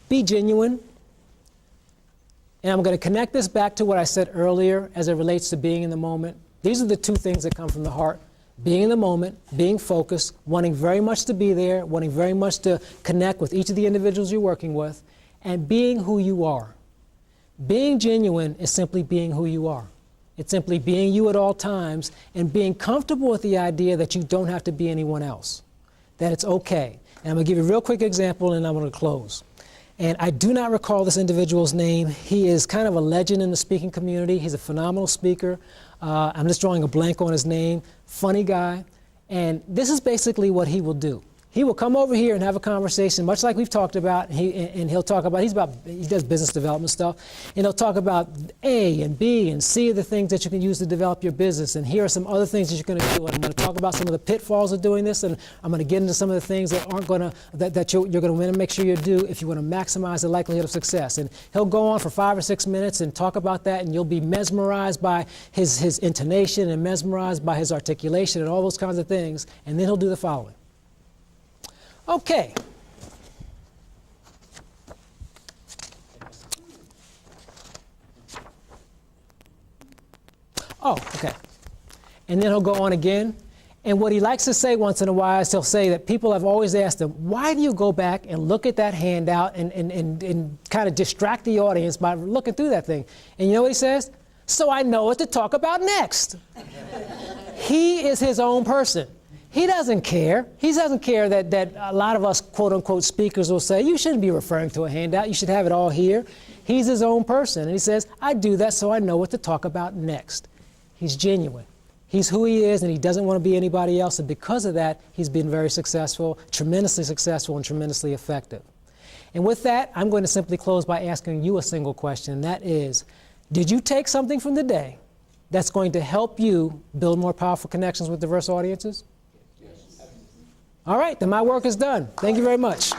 be genuine. And I'm going to connect this back to what I said earlier as it relates to being in the moment. These are the two things that come from the heart. Being in the moment, being focused, wanting very much to be there, wanting very much to connect with each of the individuals you're working with, and being who you are. Being genuine is simply being who you are. It's simply being you at all times and being comfortable with the idea that you don't have to be anyone else, that it's okay. And I'm going to give you a real quick example and I'm going to close. And I do not recall this individual's name. He is kind of a legend in the speaking community. He's a phenomenal speaker. I'm just drawing a blank on his name. Funny guy. And this is basically what he will do. He will come over here and have a conversation, much like we've talked about, and he'll talk about, he does business development stuff, and he'll talk about A and B and C are the things that you can use to develop your business, and here are some other things that you're going to do, and I'm going to talk about some of the pitfalls of doing this, and I'm going to get into some of the things that aren't going to, that you're going to want to make sure you do if you want to maximize the likelihood of success. And he'll go on for 5 or 6 minutes and talk about that, and you'll be mesmerized by his intonation and mesmerized by his articulation and all those kinds of things, and then he'll do the following. Okay. Oh, okay. And then he'll go on again. And what he likes to say once in a while is he'll say that people have always asked him, why do you go back and look at that handout and kind of distract the audience by looking through that thing? And you know what he says? So I know what to talk about next. He is his own person. He doesn't care. He doesn't care that a lot of us quote-unquote speakers will say, you shouldn't be referring to a handout. You should have it all here. He's his own person. And he says, I do that so I know what to talk about next. He's genuine. He's who he is, and he doesn't want to be anybody else. And because of that, he's been very successful, and tremendously effective. And with that, I'm going to simply close by asking you a single question, and that is, did you take something from the day that's going to help you build more powerful connections with diverse audiences? All right, then my work is done. Thank you very much.